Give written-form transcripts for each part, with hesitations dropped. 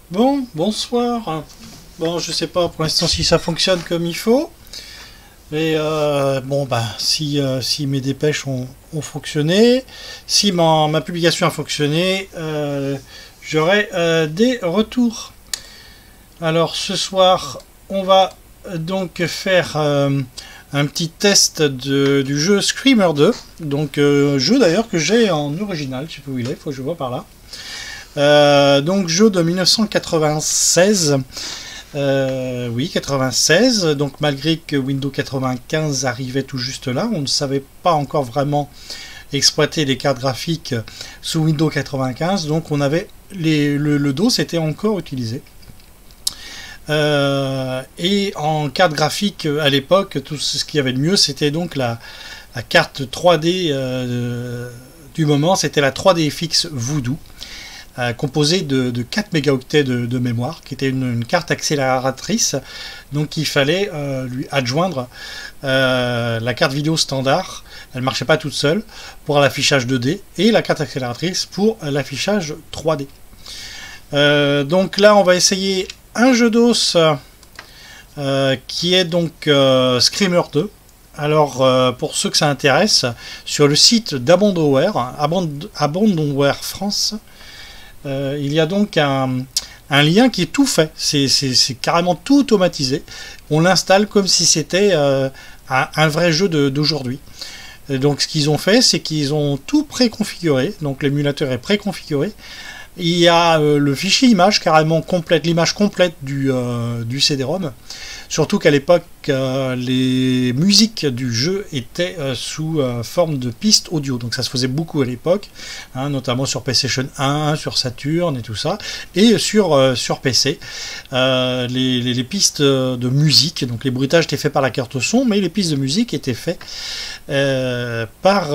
Bon, bonsoir. Bon, je sais pas pour l'instant si ça fonctionne comme il faut. Mais bon, bah, si mes dépêches ont fonctionné, si ma publication a fonctionné, j'aurai des retours. Alors ce soir, on va donc faire un petit test du jeu Screamer 2. Donc, jeu d'ailleurs que j'ai en original, je sais pas où il est, faut que je vois par là. Donc jeu de 1996. Oui, 96. Donc malgré que Windows 95 arrivait tout juste là, on ne savait pas encore vraiment exploiter les cartes graphiques sous Windows 95. Donc on avait le DOS était encore utilisé. Et en carte graphique à l'époque, tout ce qu'il y avait de mieux, c'était donc la carte 3D du moment, c'était la 3DFX Voodoo. Composé de 4 mégaoctets de mémoire, qui était une carte accélératrice. Donc il fallait lui adjoindre la carte vidéo standard. Elle ne marchait pas toute seule pour l'affichage 2D et la carte accélératrice pour l'affichage 3D. Donc là, on va essayer un jeu d'os qui est donc Screamer 2. Alors, pour ceux que ça intéresse, sur le site d'Abandonware, Abandonware France, il y a donc un lien qui est tout fait, c'est carrément tout automatisé. On l'installe comme si c'était un vrai jeu d'aujourd'hui. Donc ce qu'ils ont fait, c'est qu'ils ont tout préconfiguré, donc l'émulateur est préconfiguré. Il y a le fichier image carrément complète, l'image complète du CD-ROM. Surtout qu'à l'époque, les musiques du jeu étaient sous forme de pistes audio. Donc ça se faisait beaucoup à l'époque, hein, notamment sur PlayStation 1, sur Saturn et tout ça. Et sur PC, les pistes de musique, donc les bruitages étaient faits par la carte son, mais les pistes de musique étaient faits par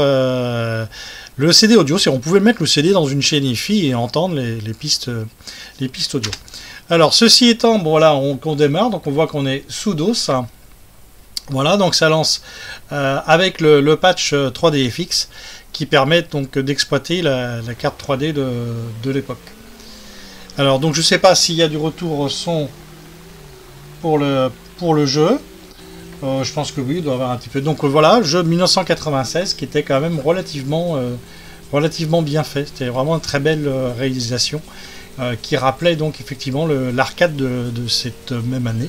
le CD audio. On pouvait mettre le CD dans une chaîne hi-fi et entendre les pistes audio. Alors, ceci étant, bon là, on démarre, donc on voit qu'on est sous DOS. Voilà, donc ça lance avec le patch 3DFX qui permet donc d'exploiter la carte 3D de l'époque. Alors, donc je sais pas s'il y a du retour son pour le jeu. Je pense que oui, il doit y avoir un petit peu. Donc voilà, jeu de 1996 qui était quand même relativement bien fait. C'était vraiment une très belle réalisation. Qui rappelait donc effectivement l'arcade de cette même année.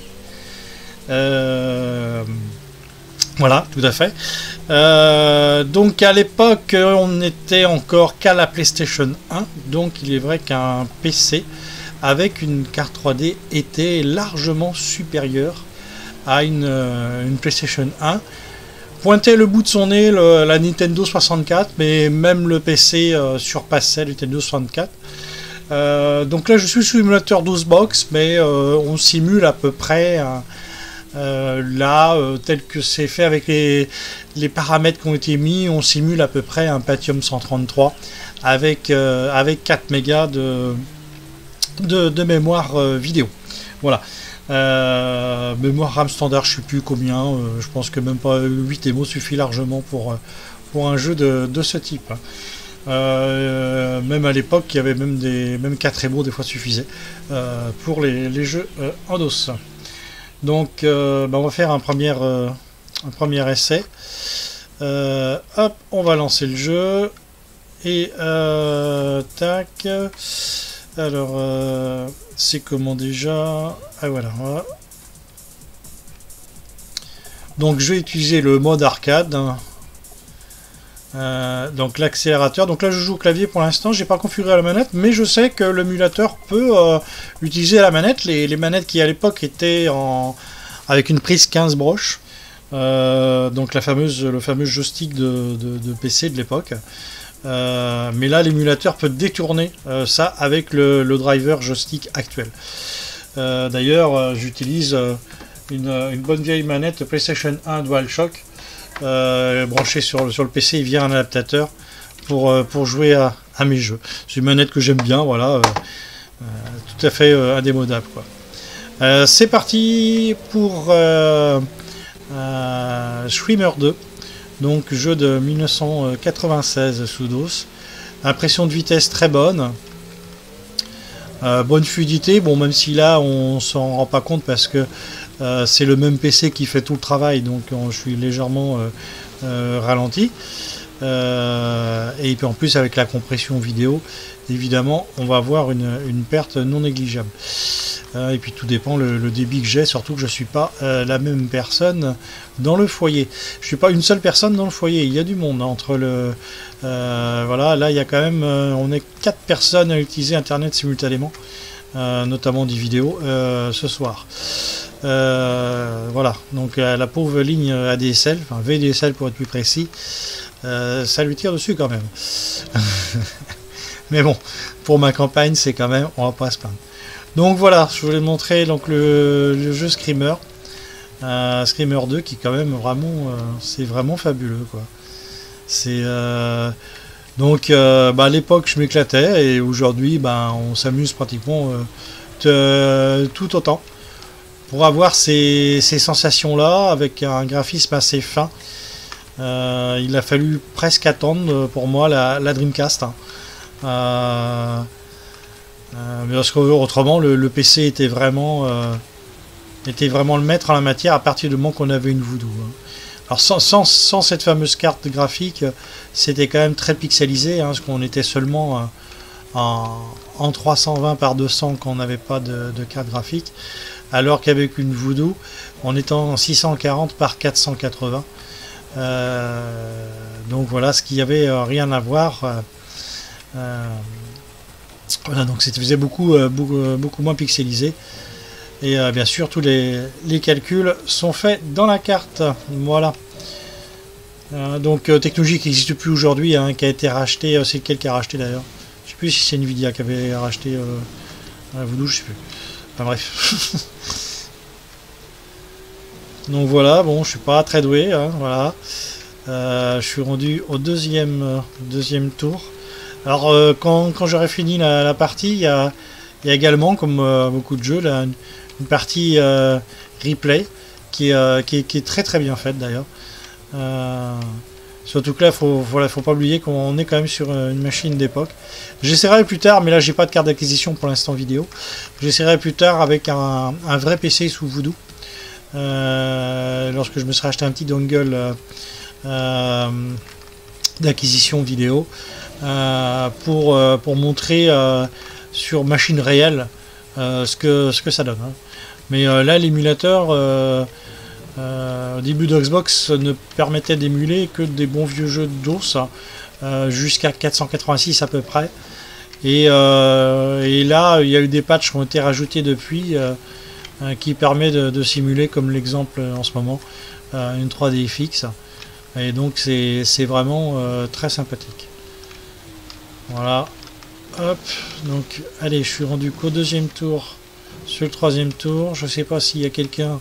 Voilà, tout à fait. Donc à l'époque, on n'était encore qu'à la PlayStation 1, donc il est vrai qu'un PC avec une carte 3D était largement supérieur à une PlayStation 1. Pointait le bout de son nez la Nintendo 64, mais même le PC surpassait le Nintendo 64. Donc là je suis sous l'émulateur DOSBox, mais on simule à peu près tel que c'est fait avec les paramètres qui ont été mis, on simule à peu près un Pentium 133 avec 4 mégas de mémoire vidéo. Voilà. Mémoire RAM standard, je sais plus combien, je pense que même pas 8 émo suffit largement pour un jeu de ce type. Même à l'époque, il y avait même 4 émos des fois suffisaient pour les jeux en DOS. Donc, on va faire un premier essai. Hop, on va lancer le jeu et tac. Alors, c'est comment déjà? Ah voilà. Donc, je vais utiliser le mode arcade. Donc l'accélérateur, donc là je joue au clavier pour l'instant, j'ai pas configuré la manette, mais je sais que l'émulateur peut utiliser la manette, les manettes qui à l'époque étaient avec une prise 15 broches, donc le fameux joystick de PC de l'époque, mais là l'émulateur peut détourner ça avec le driver joystick actuel. D'ailleurs j'utilise une bonne vieille manette PlayStation 1 DualShock, branché sur le PC via un adaptateur pour jouer à mes jeux. C'est une manette que j'aime bien, voilà, tout à fait indémodable, quoi. C'est parti pour Screamer 2, donc jeu de 1996 sous DOS. Impression de vitesse très bonne. Bonne fluidité, bon, même si là on s'en rend pas compte parce que c'est le même PC qui fait tout le travail, donc je suis légèrement ralenti. Et puis en plus avec la compression vidéo, évidemment on va avoir une perte non négligeable. Et puis tout dépend le débit que j'ai, surtout que je suis pas la même personne dans le foyer. Je suis pas une seule personne dans le foyer, il y a du monde entre le voilà, là il y a quand même on est 4 personnes à utiliser internet simultanément, notamment des vidéos ce soir. Voilà, donc la pauvre ligne ADSL, enfin VDSL pour être plus précis, ça lui tire dessus quand même. Mais bon, pour ma campagne, c'est quand même, on va pas se plaindre. Donc voilà, je voulais montrer donc le jeu Screamer, Screamer 2, qui quand même vraiment, c'est vraiment fabuleux quoi. C'est donc à l'époque je m'éclatais et aujourd'hui on s'amuse pratiquement tout autant pour avoir ces sensations là avec un graphisme assez fin. Il a fallu presque attendre pour moi la Dreamcast. Hein. Parce qu'autrement le PC était vraiment le maître en la matière à partir du moment qu'on avait une Voodoo. Hein. Alors sans cette fameuse carte graphique, c'était quand même très pixelisé, hein, parce qu'on était seulement en 320 par 200 quand on n'avait pas de carte graphique, alors qu'avec une Voodoo, on était en 640 par 480. Donc voilà, ce qui avait rien à voir. Voilà, donc c'était faisait beaucoup moins pixelisé. Et bien sûr, tous les calculs sont faits dans la carte. Voilà. Donc technologie qui n'existe plus aujourd'hui, hein, qui a été rachetée. C'est lequel qui a racheté d'ailleurs? Je sais plus si c'est Nvidia qui avait racheté Voodoo, je sais plus. Enfin bref. Donc voilà, bon, je suis pas très doué, hein, voilà. Je suis rendu au deuxième tour. Alors quand j'aurai fini la partie, il y a également, comme beaucoup de jeux, là, une partie replay qui est très très bien faite d'ailleurs. Surtout que là, faut pas oublier qu'on est quand même sur une machine d'époque. J'essaierai plus tard, mais là j'ai pas de carte d'acquisition pour l'instant vidéo. J'essaierai plus tard avec un vrai PC sous Voodoo. Lorsque je me serai acheté un petit dongle d'acquisition vidéo pour montrer sur machine réelle ce que ça donne. Hein. Mais là l'émulateur au début de Xbox ne permettait d'émuler que des bons vieux jeux de DOS jusqu'à 486 à peu près. Et là il y a eu des patchs qui ont été rajoutés depuis qui permet de simuler comme l'exemple en ce moment une 3D fixe. Et donc c'est vraiment très sympathique. Voilà. Hop. Donc allez, je suis rendu qu'au deuxième tour. Sur le troisième tour, je sais pas s'il y a quelqu'un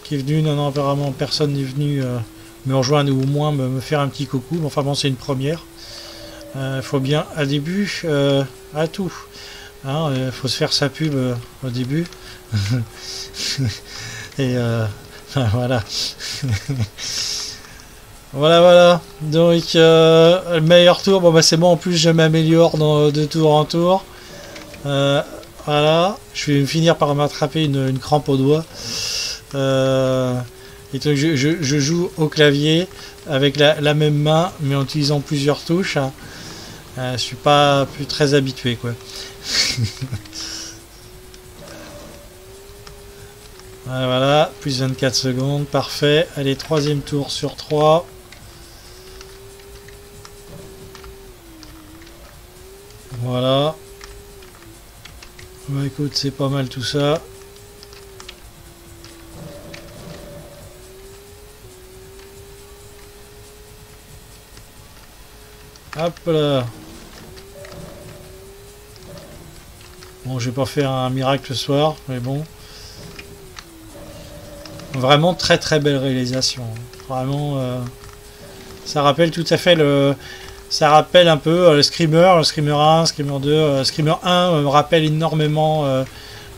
qui est venu. Non, apparemment personne n'est venu me rejoindre ou au moins me faire un petit coucou. Mais enfin bon, c'est une première. Faut bien à début à tout. Hein, faut se faire sa pub au début. Et voilà. Voilà. Donc le meilleur tour, bon c'est bon, en plus je m'améliore de tour en tour. Voilà, je vais finir par m'attraper une crampe au doigt. Et donc je joue au clavier avec la même main, mais en utilisant plusieurs touches. Je suis pas plus très habitué quoi. Voilà, plus 24 secondes, parfait. Allez, troisième tour sur 3. Voilà. Bah écoute, c'est pas mal tout ça. Hop là. Bon, je vais pas faire un miracle ce soir, mais bon. Vraiment très très belle réalisation. Vraiment, ça rappelle tout à fait ça rappelle un peu le Screamer 1, Screamer 2. Screamer 1 me rappelle énormément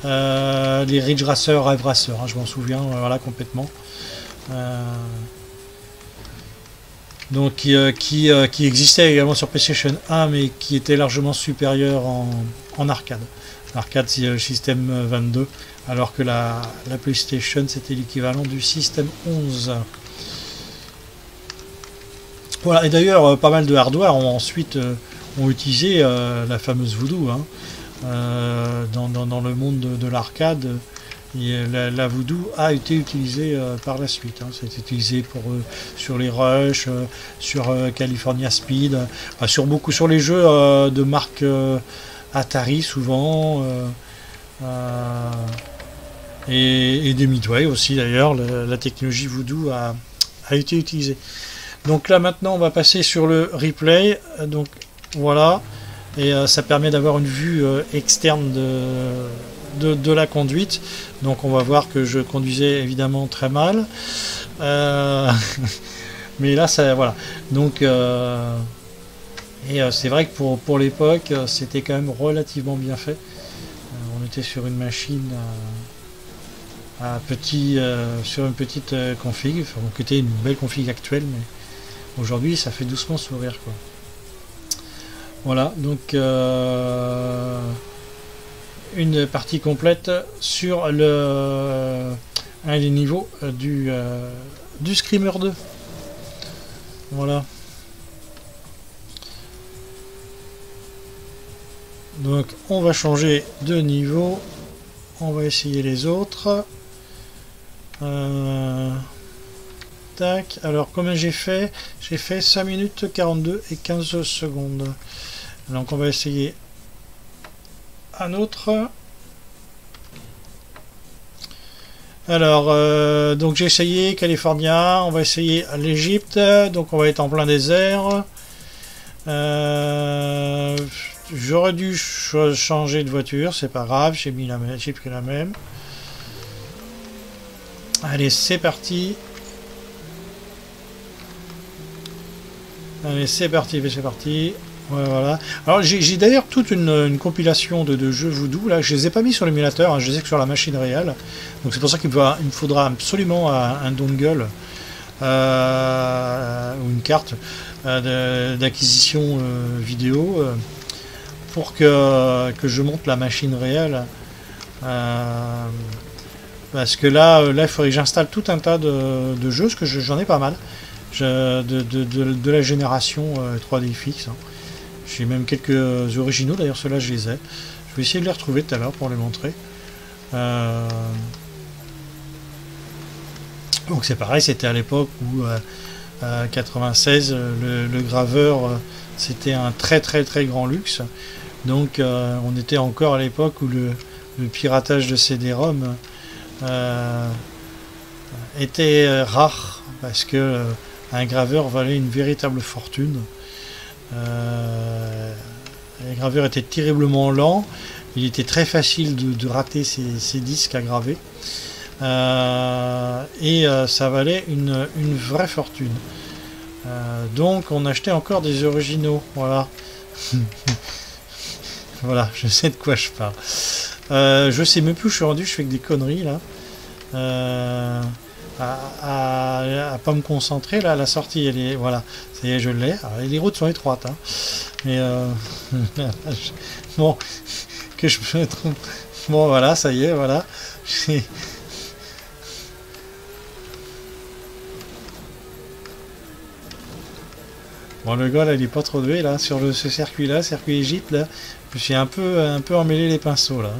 les Ridge Racer, Rave Racer. Hein, je m'en souviens, voilà complètement. Donc qui existait également sur PlayStation 1, mais qui était largement supérieur en arcade. L'arcade c'est le système 22, alors que la PlayStation c'était l'équivalent du système 11. Voilà, et d'ailleurs pas mal de hardware ont ensuite ont utilisé la fameuse Voodoo, hein. Dans le monde de l'arcade. La Voodoo a été utilisée par la suite, hein. Ça a été utilisé sur les Rush, sur California Speed, sur les jeux de marque Atari souvent, et des Midway aussi d'ailleurs. La technologie Voodoo a été utilisée. Donc là maintenant on va passer sur le replay. Donc voilà, et ça permet d'avoir une vue externe de la conduite. Donc on va voir que je conduisais évidemment très mal, mais là ça voilà. Donc c'est vrai que pour l'époque c'était quand même relativement bien fait. On était sur une machine sur une petite config, enfin, qui était une belle config actuelle, mais aujourd'hui ça fait doucement sourire, quoi. Voilà, donc une partie complète sur un des niveaux du Screamer 2. Voilà. Donc on va changer de niveau. On va essayer les autres. Tac. Alors combien j'ai fait? J'ai fait 5 minutes 42 et 15 secondes. Donc on va essayer un autre. Alors donc j'ai essayé California, on va essayer l'Égypte, donc on va être en plein désert. J'aurais dû changer de voiture, c'est pas grave, j'ai pris la même. Allez, c'est parti. Allez, c'est parti. Ouais, voilà. Alors j'ai d'ailleurs toute une compilation de jeux Voodoo là. Je les ai pas mis sur l'émulateur, hein, je les ai que sur la machine réelle. Donc c'est pour ça qu'il me faudra absolument un dongle ou une carte d'acquisition vidéo pour que je monte la machine réelle. Parce que là il faudrait que j'installe tout un tas de jeux, parce que j'en ai pas mal de la génération 3D fixe, hein. J'ai même quelques originaux, d'ailleurs ceux-là je les ai. Je vais essayer de les retrouver tout à l'heure pour les montrer. Donc c'est pareil, c'était à l'époque où 96, le graveur c'était un très grand luxe. Donc on était encore à l'époque où le piratage de CD-ROM était rare, parce que un graveur valait une véritable fortune. Les graveurs étaient terriblement lents, il était très facile de rater ces disques à graver, et ça valait une vraie fortune. Donc on achetait encore des originaux, voilà. Voilà, je sais de quoi je parle. Je sais même plus où je suis rendu, je fais que des conneries là. À pas me concentrer là, la sortie elle est, voilà, ça y est, je l'ai. Les routes sont étroites, hein. Mais bon, que je me trompe. Bon voilà, ça y est, voilà. Bon, le gars là il est pas trop doué là sur ce circuit là, circuit Égypte là. Je suis un peu emmêlé les pinceaux là.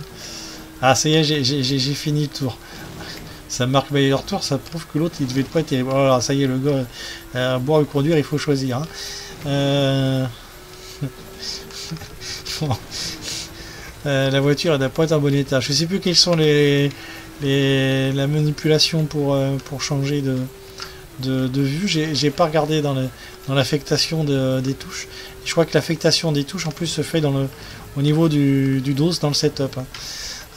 Ah ça y est, j'ai fini le tour. Ça marque meilleur tour, ça prouve que l'autre il devait pas être terrible. Voilà, ça y est, le gars, boire ou conduire, il faut choisir, hein. Bon. La voiture elle doit pas être en bon état. Je sais plus quelles sont la manipulation pour changer de vue. J'ai pas regardé dans l'affectation des touches. Je crois que l'affectation des touches en plus se fait au niveau du DOS dans le setup, hein.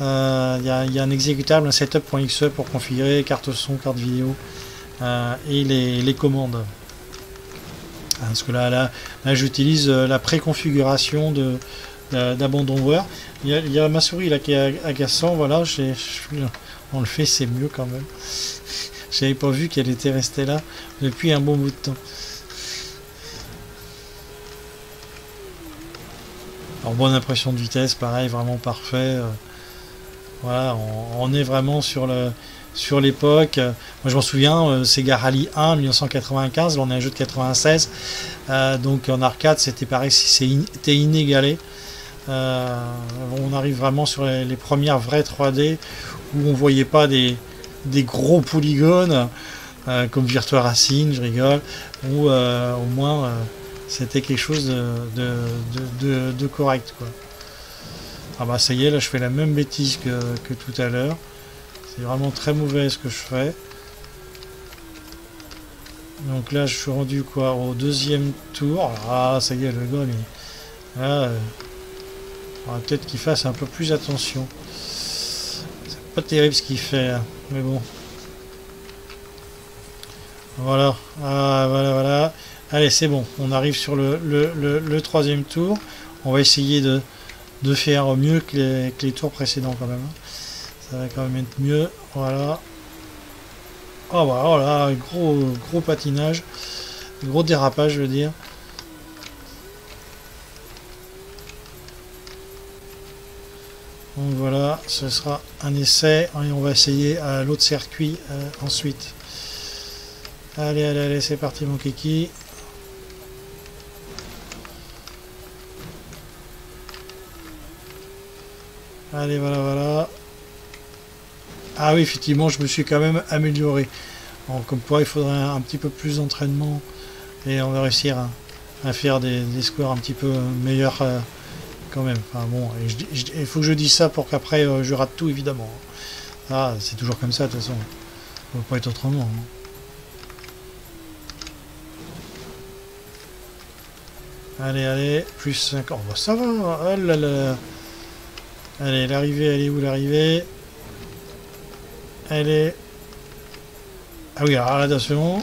Il y a un exécutable, un setup.exe pour configurer carte son, carte vidéo, et les commandes. Parce que là j'utilise la préconfiguration d'abandonware. Il y a ma souris là qui est agaçant, voilà, on le fait, c'est mieux quand même. J'avais pas vu qu'elle était restée là depuis un bon bout de temps. En bonne impression de vitesse, pareil, vraiment parfait. Voilà, on est vraiment sur l'époque. Moi je m'en souviens, Sega Rally 1 1995, là on est un jeu de 96. Donc en arcade c'était pareil, c'était inégalé. On arrive vraiment sur les premières vraies 3D où on voyait pas des gros polygones comme Virtua Racing, je rigole, où au moins c'était quelque chose de correct, quoi. Ah bah ça y est, là je fais la même bêtise que tout à l'heure. C'est vraiment très mauvais ce que je fais. Donc là je suis rendu quoi au deuxième tour. Ah ça y est, le gars, mais là, faudra peut-être qu'il fasse un peu plus attention. C'est pas terrible ce qu'il fait, hein, mais bon. Voilà, ah, voilà. Allez, c'est bon, on arrive sur le troisième tour. On va essayer de faire mieux que les tours précédents quand même. Ça va quand même être mieux. Voilà. Oh bah voilà, gros patinage. Gros dérapage, je veux dire. Donc voilà, ce sera un essai. Et on va essayer à l'autre circuit ensuite. Allez, c'est parti mon kiki. Allez, voilà. Ah oui, effectivement, je me suis quand même amélioré. Bon, comme quoi, il faudrait un petit peu plus d'entraînement et on va réussir à faire des scores un petit peu meilleurs quand même. Enfin bon, il faut que je dise ça pour qu'après je rate tout, évidemment. Ah, c'est toujours comme ça, de toute façon. Ça ne peut pas être autrement. Hein. Allez, plus 5. Oh, bah, ça va. Oh là là. Allez, l'arrivée, elle est où l'arrivée? Elle est... Ah oui, alors là, attention.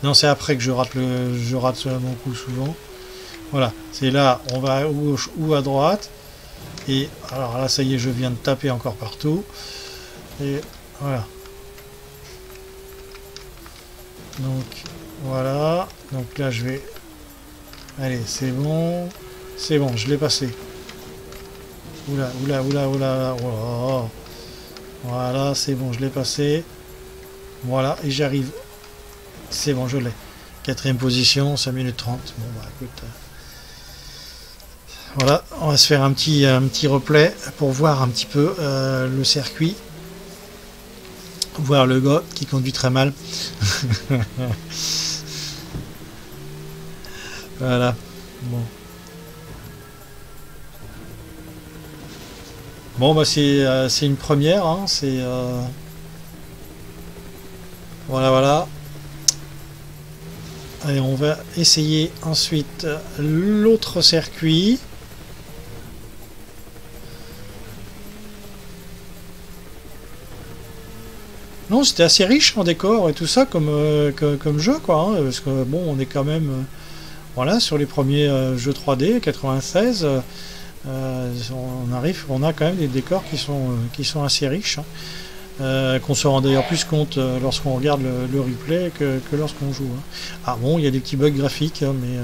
Non, c'est après que je rate mon coup souvent. Voilà, c'est là, on va à gauche ou à droite. Et alors là, ça y est, je viens de taper encore partout. Et voilà. Donc, voilà. Donc là, je vais... Allez, c'est bon. C'est bon, je l'ai passé. Oula. Oh. Voilà, c'est bon, je l'ai passé. Voilà, et j'arrive. C'est bon, je l'ai. 4ème position, 5 minutes 30. Bon, bah écoute. Voilà, on va se faire un petit replay pour voir un petit peu le circuit. Voir le gars qui conduit très mal. Voilà, bon. Bon bah c'est une première, hein, c'est voilà. Allez, on va essayer ensuite l'autre circuit. Non, c'était assez riche en décor et tout ça comme jeu, quoi, hein, parce que bon, on est quand même voilà sur les premiers jeux 3D 96. On a quand même des décors qui sont assez riches, hein, qu'on se rend d'ailleurs plus compte lorsqu'on regarde le replay que lorsqu'on joue. Hein. Ah bon, il y a des petits bugs graphiques, hein, mais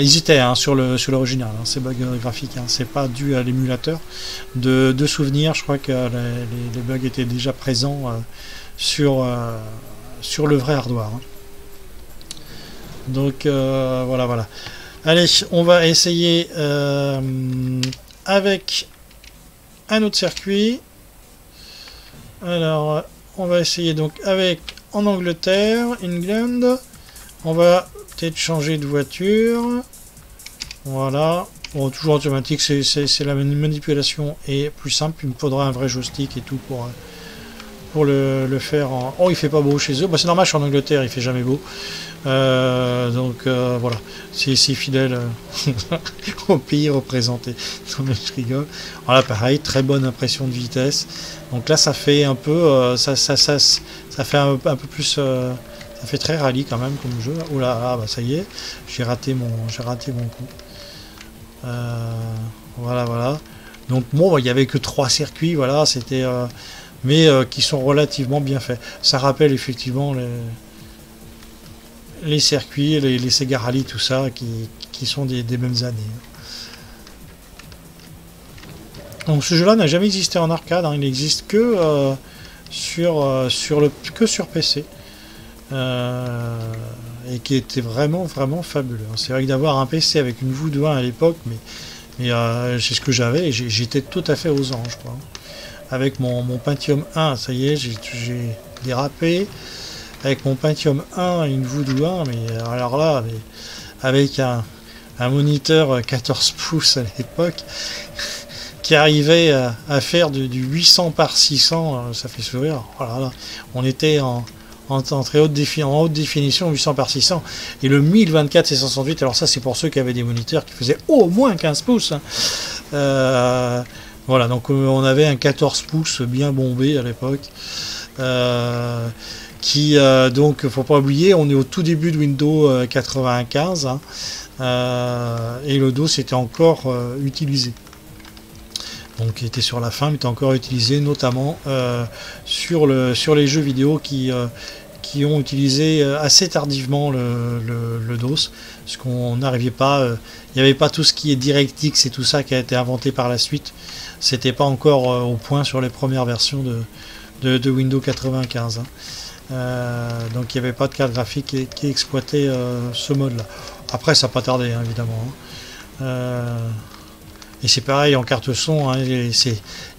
ils étaient hein, sur l'original, hein, ces bugs graphiques. Hein, c'est pas dû à l'émulateur. De souvenir, je crois que les bugs étaient déjà présents sur le vrai hardware. Hein. Donc voilà. Allez, on va essayer avec un autre circuit. Alors, on va essayer donc avec en Angleterre, England. On va peut-être changer de voiture. Voilà. Bon, toujours automatique, c'est la manipulation est plus simple. Il me faudra un vrai joystick et tout pour le faire en... Oh, il fait pas beau chez eux. Bah, c'est normal, je suis en Angleterre, il fait jamais beau. Donc voilà, c'est fidèle au pays représenté. Non mais je rigole. Voilà, pareil, très bonne impression de vitesse. Donc là, ça fait un peu, ça fait un peu plus, ça fait très rallye quand même comme jeu. Oh là, ah, bah ça y est, j'ai raté mon coup. Voilà. Donc bon, il y avait que 3 circuits, voilà, c'était, mais qui sont relativement bien faits. Ça rappelle effectivement les circuits, les Sega Rally, tout ça, qui sont des mêmes années. Donc ce jeu-là n'a jamais existé en arcade, hein, il n'existe que sur PC. Et qui était vraiment fabuleux. C'est vrai que d'avoir un PC avec une Voodoo 1 à l'époque, mais c'est ce que j'avais, et j'étais tout à fait aux anges, quoi. Avec mon Pentium 1, ça y est, j'ai dérapé. Avec mon Pentium 1 et une Voodoo 1, mais alors là, avec un moniteur 14 pouces à l'époque, qui arrivait à faire du 800 par 600, ça fait sourire. Voilà, là, on était en très haute définition, 800 par 600, et le 1024 768, alors ça c'est pour ceux qui avaient des moniteurs qui faisaient au moins 15 pouces. Hein. Voilà, donc on avait un 14 pouces bien bombé à l'époque, qui donc faut pas oublier, on est au tout début de Windows 95, hein, et le DOS était encore utilisé. Donc il était sur la fin, mais était encore utilisé, notamment sur les jeux vidéo qui ont utilisé assez tardivement le DOS, parce qu'on n'arrivait pas, il n'y avait pas tout ce qui est DirectX et tout ça qui a été inventé par la suite. C'était pas encore au point sur les premières versions de Windows 95. Hein. Donc il n'y avait pas de carte graphique qui exploitait ce mode-là. Après ça n'a pas tardé, hein, évidemment. Hein. Et c'est pareil en carte son, hein, il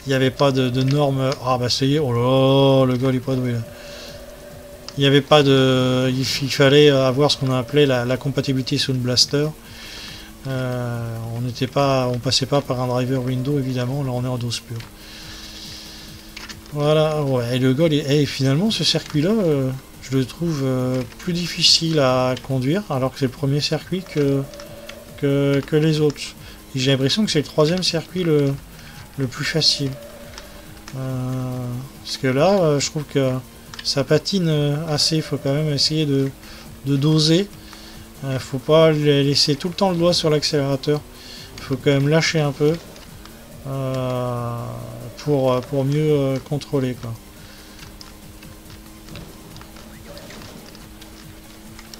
n'y avait pas de normes. Ah bah ça y est, oh là, le gars il est pas doué là. Il n'y avait pas de. Il fallait avoir ce qu'on appelait la compatibilité Sound Blaster. On passait pas par un driver Windows évidemment, là on est en DOS pur. Voilà, ouais, et le gars, et finalement ce circuit là, je le trouve plus difficile à conduire, alors que c'est le premier circuit que les autres. J'ai l'impression que c'est le troisième circuit le plus facile. Parce que là, je trouve que ça patine assez. Il faut quand même essayer de doser. Faut pas laisser tout le temps le doigt sur l'accélérateur. Il faut quand même lâcher un peu pour mieux contrôler, quoi.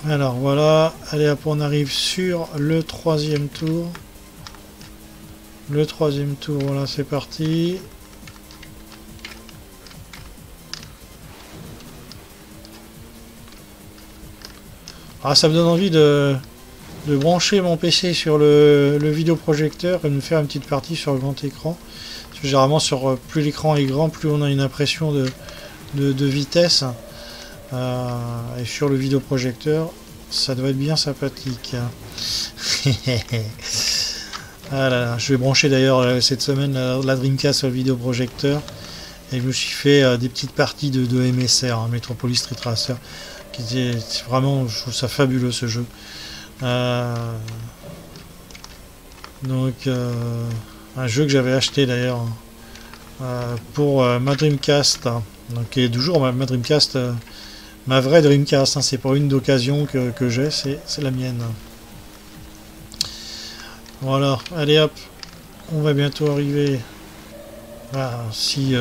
Alors voilà, allez hop, on arrive sur le troisième tour. Le troisième tour, voilà, c'est parti. Ah, ça me donne envie de brancher mon PC sur le vidéoprojecteur et de me faire une petite partie sur le grand écran. Parce que généralement, plus l'écran est grand, plus on a une impression de vitesse. Et sur le vidéoprojecteur, ça doit être bien sympathique. Ah là là, je vais brancher d'ailleurs cette semaine la Dreamcast sur le vidéoprojecteur, et je me suis fait des petites parties de MSR, hein, Metropolis Street Racer, qui était vraiment, je trouve ça fabuleux ce jeu. Donc un jeu que j'avais acheté d'ailleurs pour ma Dreamcast, hein, donc qui est toujours ma Dreamcast, ma vraie Dreamcast, hein, c'est pas une d'occasion que j'ai, c'est la mienne. Voilà, allez hop, on va bientôt arriver. Ah, si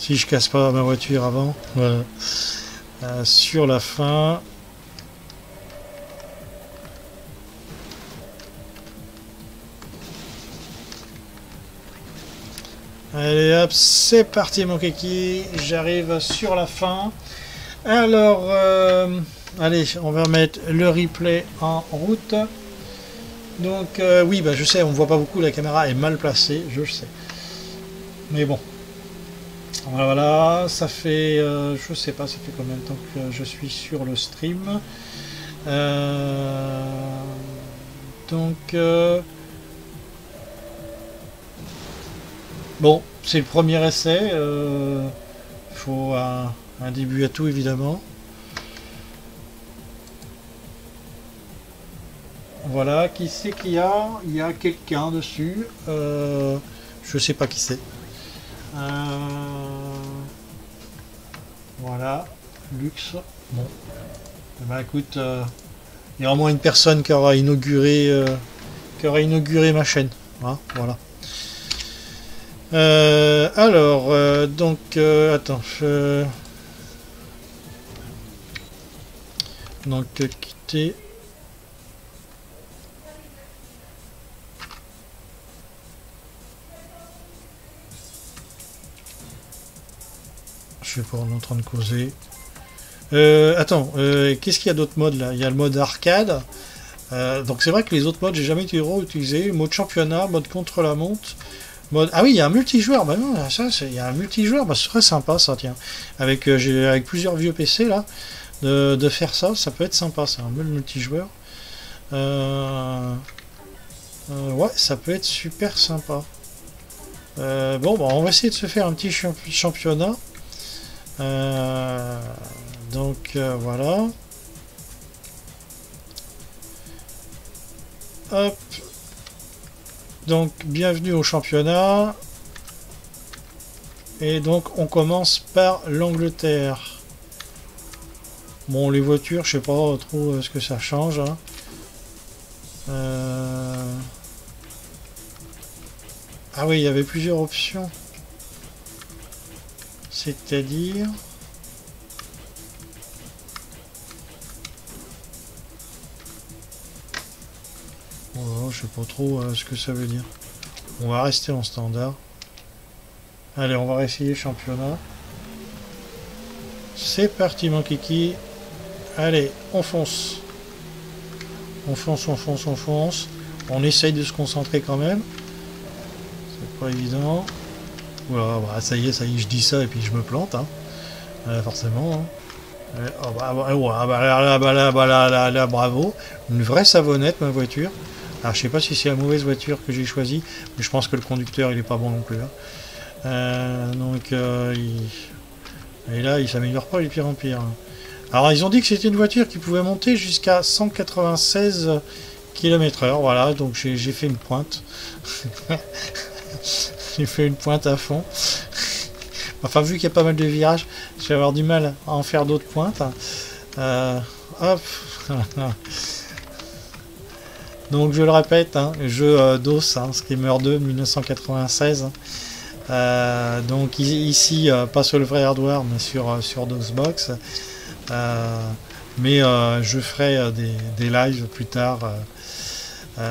je casse pas ma voiture avant, voilà. Sur la fin. Allez hop, c'est parti mon kiki, j'arrive sur la fin. Alors, allez, on va mettre le replay en route. Donc oui, bah, je sais, on voit pas beaucoup, la caméra est mal placée, je sais. Mais bon. Voilà, ça fait, je sais pas, ça fait combien de temps que je suis sur le stream. Donc, bon, c'est le premier essai. Il faut un début à tout, évidemment. Voilà, qui c'est qu'il y a? Il y a quelqu'un dessus. Je sais pas qui c'est. Voilà, luxe. Bon. Bah écoute, il y aura au moins une personne qui aura inauguré ma chaîne. Hein, voilà. Alors, donc, attends. Donc, quitter. Je sais pas, on est en train de causer. Attends, qu'est-ce qu'il y a d'autres modes là? Il y a le mode arcade. Donc c'est vrai que les autres modes, j'ai jamais été utilisé. Mode championnat, mode contre-la-montre. Mode... Ah oui, il y a un multijoueur. Bah non, ça, il y a un multijoueur. Bah, ce serait sympa ça, tiens. Avec, avec plusieurs vieux PC là, de faire ça, ça peut être sympa. C'est un mode multijoueur. Ouais, ça peut être super sympa. Bon, bah, on va essayer de se faire un petit championnat. Donc voilà. Hop. Donc bienvenue au championnat. Et donc on commence par l'Angleterre. Bon, les voitures, je sais pas trop ce que ça change. Hein. Ah oui, il y avait plusieurs options. C'est-à-dire... Oh, je sais pas trop ce que ça veut dire. On va rester en standard. Allez, on va essayer championnat. C'est parti mon kiki. Allez, on fonce. On fonce, on fonce, on fonce. On essaye de se concentrer quand même. C'est pas évident. Voilà, bah, ça y est, je dis ça et puis je me plante. Hein. Forcément. Hein. Oh, là, bravo. Une vraie savonnette, ma voiture. Alors, je sais pas si c'est la mauvaise voiture que j'ai choisie, mais je pense que le conducteur, il est pas bon non plus. Hein. Et là, il s'améliore pas, il est pire en pire. Hein. Alors, ils ont dit que c'était une voiture qui pouvait monter jusqu'à 196 km/h. Voilà, donc j'ai fait une pointe. J'ai fait une pointe à fond. Enfin, vu qu'il y a pas mal de virages, je vais avoir du mal à en faire d'autres pointes. Hop. Donc, je le répète, hein, jeu DOS, hein, Screamer 2 1996. Donc, ici, pas sur le vrai hardware, mais sur DOSBox. Mais je ferai des lives plus tard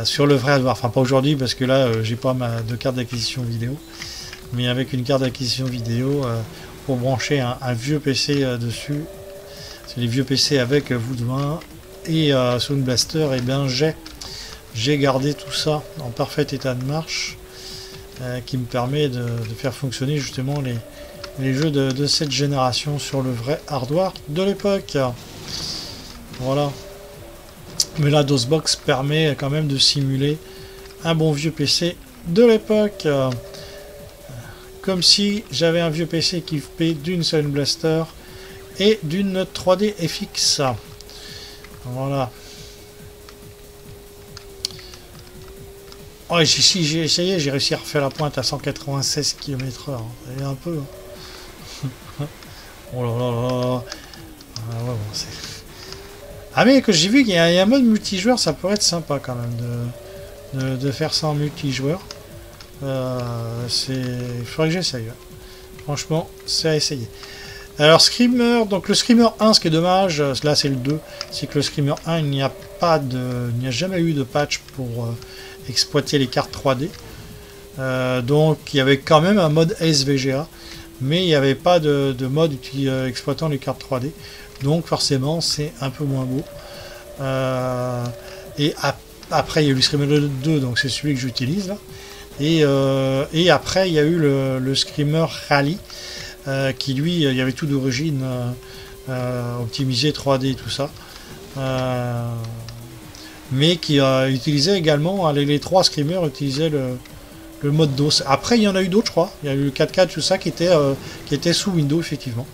sur le vrai hardware. Enfin, pas aujourd'hui, parce que là, j'ai pas de carte d'acquisition vidéo. Mais avec une carte d'acquisition vidéo pour brancher un vieux PC dessus. C'est les vieux PC avec Voodoo 1 et Sound Blaster. Et bien j'ai gardé tout ça en parfait état de marche qui me permet de faire fonctionner justement les jeux de cette génération sur le vrai hardware de l'époque. Voilà. Mais la DOSBox permet quand même de simuler un bon vieux PC de l'époque. Comme si j'avais un vieux PC équipé d'une Sound Blaster et d'une 3D FX. Voilà. Oh, si j'ai essayé, j'ai réussi à refaire la pointe à 196 km/h. C'est un peu. Hein. Oh là là là. Ah, ouais, bon, ah mais que j'ai vu qu'il y a un mode multijoueur, ça pourrait être sympa quand même de faire ça en multijoueur. Il faudrait que j'essaye. Franchement, c'est à essayer. Alors Screamer, donc le Screamer 1, ce qui est dommage, là c'est le 2, c'est que le Screamer 1, il n'y a jamais eu de patch pour exploiter les cartes 3D. Donc il y avait quand même un mode SVGA, mais il n'y avait pas de mode exploitant les cartes 3D. Donc forcément c'est un peu moins beau. Et après il y a eu le Screamer 2, donc c'est celui que j'utilise là. Et après il y a eu le Screamer Rally qui lui il y avait tout d'origine optimisé 3D tout ça mais qui utilisait également les trois Screamers utilisaient le mode DOS. Après il y en a eu d'autres, je crois, il y a eu le 4K tout ça qui était sous Windows effectivement,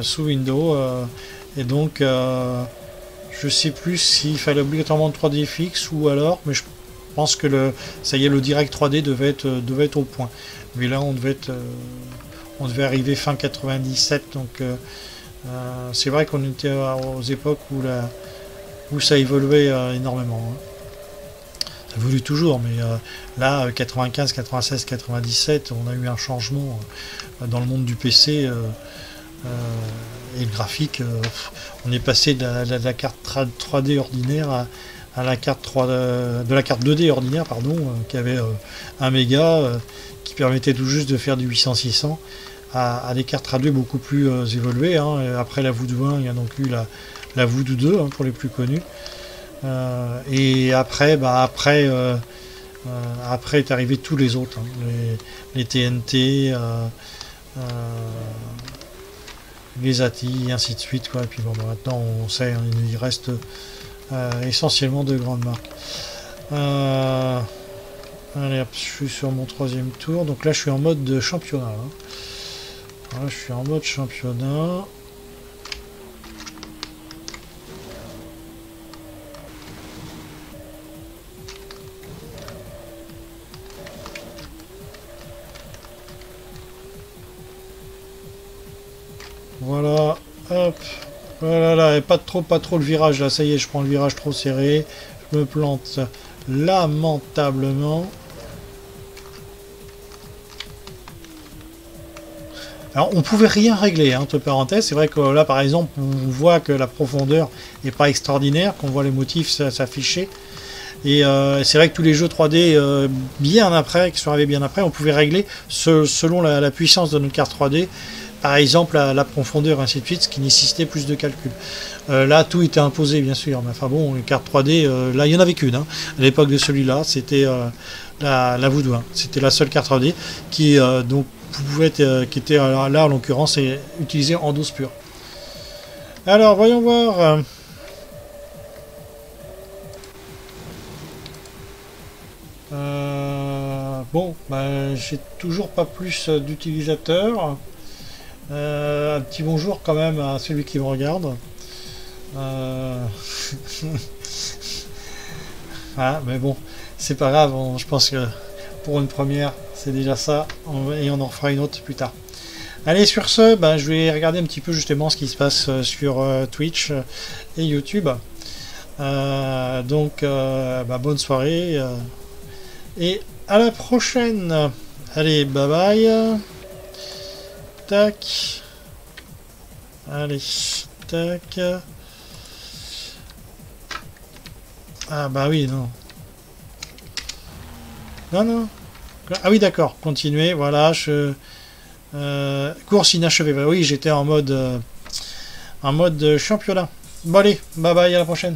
sous Windows et donc je sais plus s'il fallait obligatoirement 3D fixe ou alors, mais je pense que ça y est, le Direct 3D devait être au point. Mais là, on devait arriver fin 97, donc c'est vrai qu'on était aux époques où ça évoluait énormément. Hein. Ça évolue toujours, mais là, 95, 96, 97, on a eu un changement dans le monde du PC et le graphique. On est passé de la carte 3D ordinaire à la carte de la carte 2D ordinaire, pardon, qui avait 1 méga, qui permettait tout juste de faire du 800-600, à des cartes traduits beaucoup plus évoluées. Hein. Et après la Voodoo 1, il y a donc eu la Voodoo 2 hein, pour les plus connus. Et après, après est arrivé tous les autres, hein. Les TNT, les ATI, et ainsi de suite. Quoi. Et puis bon, maintenant on sait, hein, il reste essentiellement de grandes marques. Allez hop, je suis sur mon 3e tour. Donc là je suis en mode de championnat. Hein. Là, je suis en mode championnat. Voilà, hop, voilà là, et pas trop le virage là, ça y est, je prends le virage trop serré, je me plante lamentablement. Alors on pouvait rien régler, hein, entre parenthèses, c'est vrai que là par exemple on voit que la profondeur n'est pas extraordinaire, qu'on voit les motifs s'afficher. Et c'est vrai que tous les jeux 3D bien après, qui sont arrivés bien après, on pouvait régler selon la puissance de notre carte 3D. Par exemple, la profondeur, ainsi de suite, ce qui nécessitait plus de calcul. Là, tout était imposé, bien sûr. Mais enfin bon, les cartes 3D, là, il n'y en avait qu'une. Hein. À l'époque de celui-là, c'était la Voodoo 1. C'était la seule carte 3D qui, donc, pouvait être, qui était là, en l'occurrence, utilisée en dose pure. Alors, voyons voir. Bon, ben, j'ai toujours pas plus d'utilisateurs. Un petit bonjour quand même à celui qui me regarde. Ah, mais bon, c'est pas grave, je pense que pour une première, c'est déjà ça, et on en fera une autre plus tard. Allez, sur ce, ben, je vais regarder un petit peu justement ce qui se passe sur Twitch et YouTube. Donc, ben, bonne soirée, et à la prochaine. Allez, bye bye. Tac. Allez, tac. Ah bah oui, non. Non. Ah oui, d'accord, continuez, voilà, course inachevée. Bah oui, j'étais en mode championnat. Bon allez, bye bye, à la prochaine.